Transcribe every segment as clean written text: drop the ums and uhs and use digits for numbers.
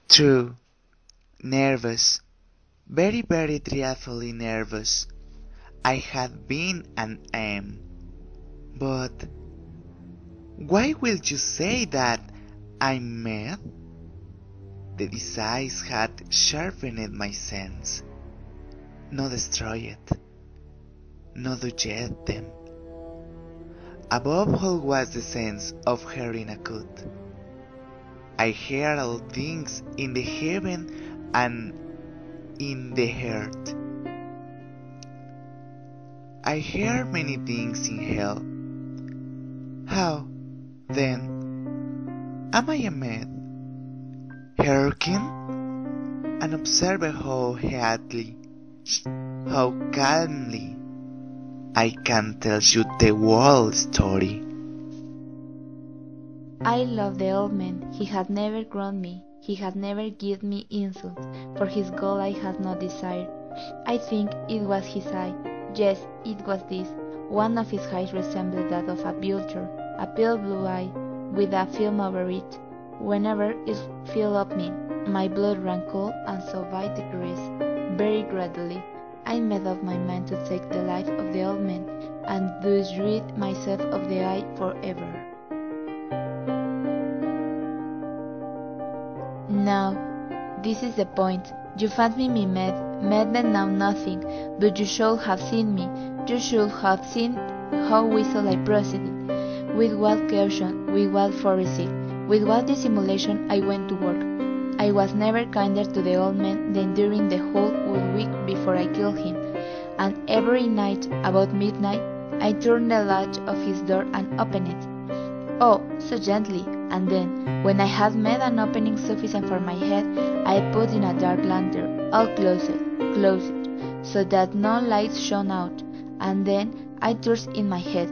True, nervous, very, very dreadfully nervous. I had been and am. But why will you say that I'm mad? The disease had sharpened my sense, not destroyed, not dulled them. Above all was the sense of hearing acute. I heard all things in the heaven and in the earth. I heard many things in hell. How, then, am I a man? Hearken and observe how heartily, how calmly I can tell you the whole story. I love the old man. He had never grown me. He had never given me insults. For his gold I had no desire. I think it was his eye. Yes, it was this. One of his eyes resembled that of a vulture, a pale blue eye, with a film over it. Whenever it filled up me, my blood ran cold, and so by degrees, very gradually, I made up my mind to take the life of the old man, and thus rid myself of the eye forever. Now, this is the point. You fancy me mad but now nothing, but you should have seen me. You should have seen how whistle I proceeded, with what caution, with what foresight, with what dissimulation I went to work. I was never kinder to the old man than during the whole week before I killed him, and every night, about midnight, I turned the latch of his door and opened it. Oh, so gently, and then, when I had made an opening sufficient for my head, I put in a dark lantern, all closed, so that no light shone out, and then I thrust in my head.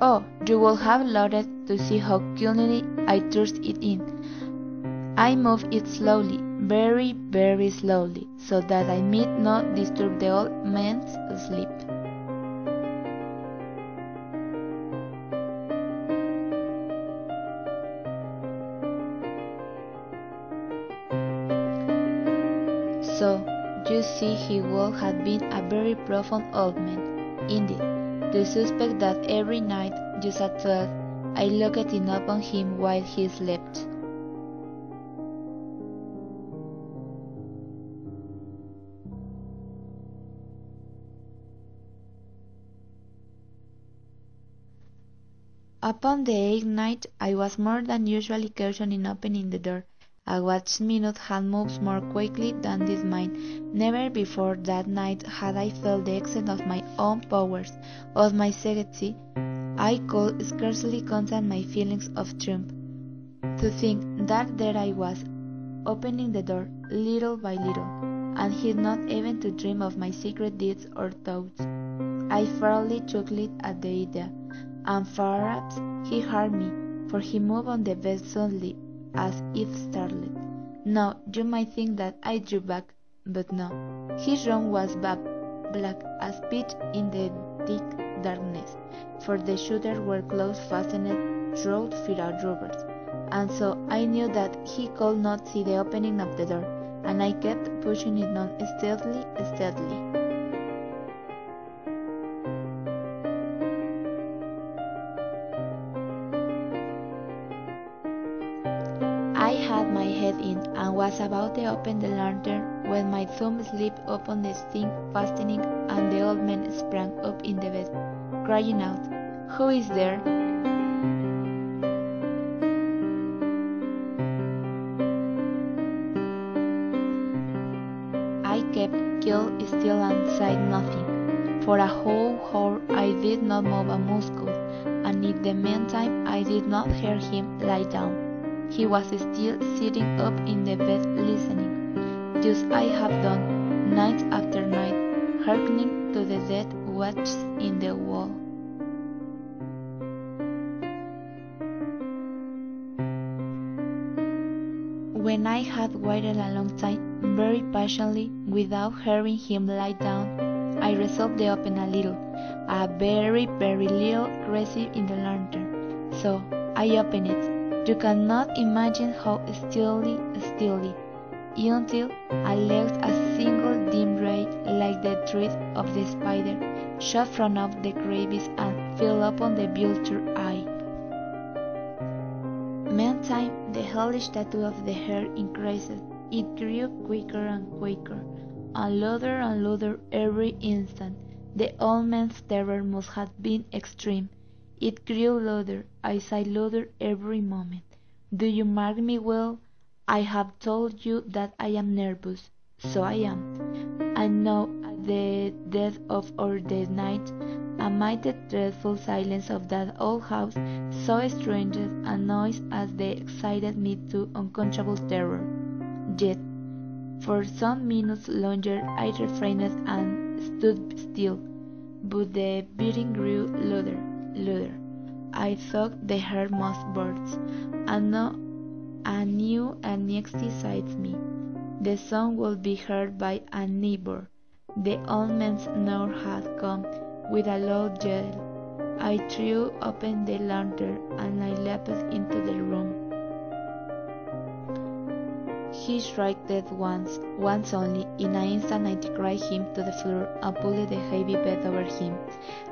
Oh, you would have loved to see how cunningly I thrust it in. I moved it slowly, very, very slowly, so that I might not disturb the old man's sleep. So, you see he would have been a very profound old man, indeed, to suspect that every night, just at 12, I looked in upon him while he slept. Upon the eighth night, I was more than usually cautious in opening the door. A watch minute had moved more quickly than did mine. Never before that night had I felt the extent of my own powers, of my sagacity. I could scarcely contain my feelings of triumph. To think that there I was, opening the door little by little, and he not even to dream of my secret deeds or thoughts. I fairly chuckled at the idea, and perhaps he heard me, for he moved on the bed suddenly, as if startled. Now you might think that I drew back, but no. His room was black as pitch in the thick darkness, for the shutters were close fastened through without rubbers, and so I knew that he could not see the opening of the door, and I kept pushing it on steadily. I had my head in, and was about to open the lantern, when my thumb slipped upon the string fastening, and the old man sprang up in the bed, crying out, "Who is there?" I kept quite still and said nothing. For a whole hour I did not move a muscle, and in the meantime I did not hear him lie down. He was still sitting up in the bed listening, just as I have done, night after night, hearkening to the dead watches in the wall. When I had waited a long time, very patiently, without hearing him lie down, I resolved to open a very, very little recess in the lantern. So I opened it. You cannot imagine how stealthily, until at length a single dim ray, like the thread of the spider, shot from out the crevice and fell upon the vulture eye. Meantime, the hellish tattoo of the hair increased. It grew quicker and quicker, and louder every instant. The old man's terror must have been extreme. It grew louder, I sighed louder every moment. Do you mark me well? I have told you that I am nervous. So I am. And now, at the dead of our dead night, amid the dreadful silence of that old house, so strange a noise as they excited me to uncontrollable terror. Yet, for some minutes longer I refrained and stood still, but the beating grew louder. I thought the heart must burst, and no, a new anxiety seized me. The sound would be heard by a neighbor. The old man's snore had come with a loud yell. I threw open the lantern and I leapt into the room. He shrieked once only. In an instant I cried him to the floor and pulled the heavy bed over him.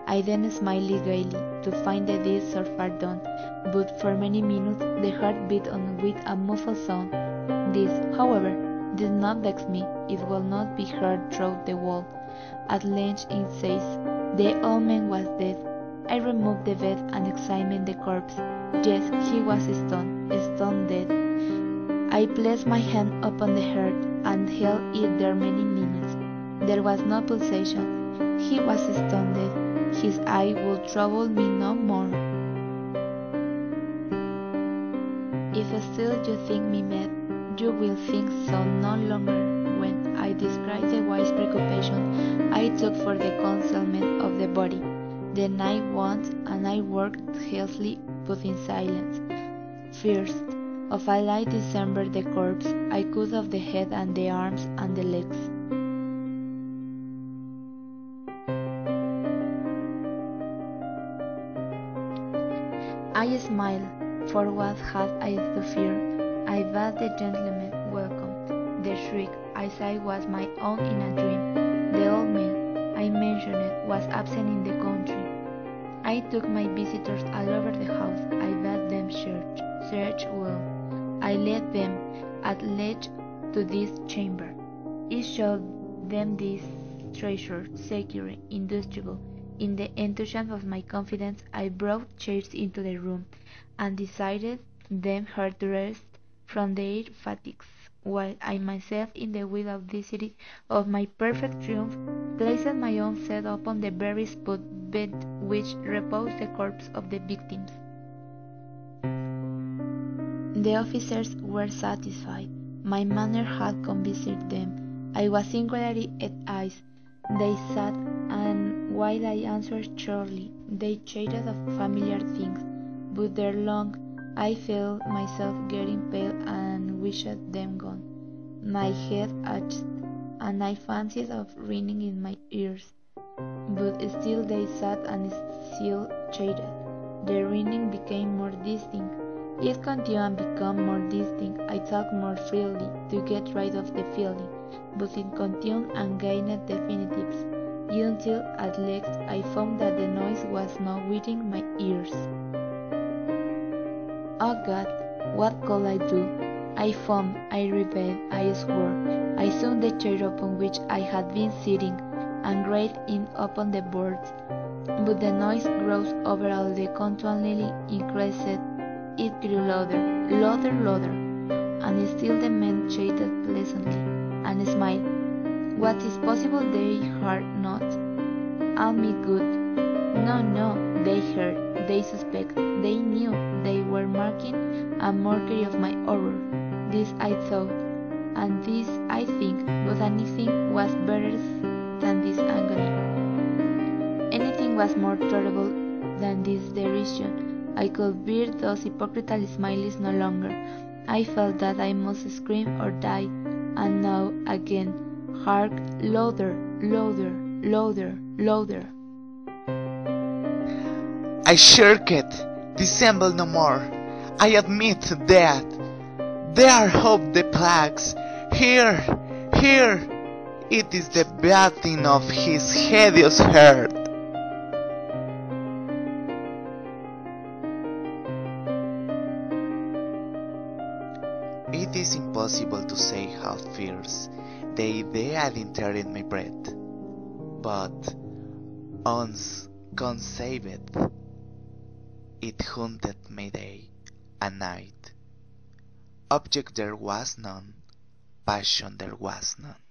I then smiled gaily to find the deed so far done, but for many minutes the heart beat on with a muffled sound. This, however, did not vex me. It will not be heard through the wall. At length it says, the old man was dead. I removed the bed and examined the corpse. Yes, he was stone dead. I placed my hand upon the heart and held it there many minutes. There was no pulsation. He was stone dead. His eye would trouble me no more. If still you think me mad, you will think so no longer when I describe the wise preoccupation I took for the concealment of the body. The night waned, and I worked hastily but in silence. First, of a light December the corpse, I cut off the head and the arms and the legs. I smiled, for what had I to fear? I bade the gentleman welcome. The shriek I saw was my own in a dream. The old man I mentioned was absent in the country. I took my visitors all over the house. I bade them search well. I led them at length to this chamber. It showed them this treasure, secure, indestructible. In the enthusiasm of my confidence, I brought chairs into the room, and decided them here to rest from their fatigues, while I myself, in the widowdicity of my perfect triumph, placed my own set upon the very spot bed which reposed the corpse of the victims. The officers were satisfied. My manner had convinced them. I was singularly at ease. They sat, and while I answered shortly, they chatted of familiar things, but ere long I felt myself getting pale and wished them gone. My head ached, and I fancied of ringing in my ears, but still they sat and still chatted. The ringing became more distinct. It continued and became more distinct. I talked more freely to get rid of the feeling, but it continued and gained definitives, until at length I found that the noise was now within my ears. Oh God, what could I do? I foamed, I rebelled, I swore. I sunk the chair upon which I had been sitting, and grated in upon the boards. But the noise grows over all the continually increased. It grew louder, and still the men chatted pleasantly, and smiled. What is possible they heard not? All me good. No, they heard, they suspect, they knew, they were marking a mockery of my horror. This I thought, and this I think, but anything was better than this agony. Anything was more terrible than this derision. I could bear those hypocritical smiles no longer. I felt that I must scream or die, and now again, hark, louder. I shirked, dissemble no more. I admit that. There hope the plagues, Here, here! It is the beating of his hideous heart. It is impossible to say how fierce the idea had entered my breast, but once conceived, it haunted me day and night. Object there was none, passion there was none.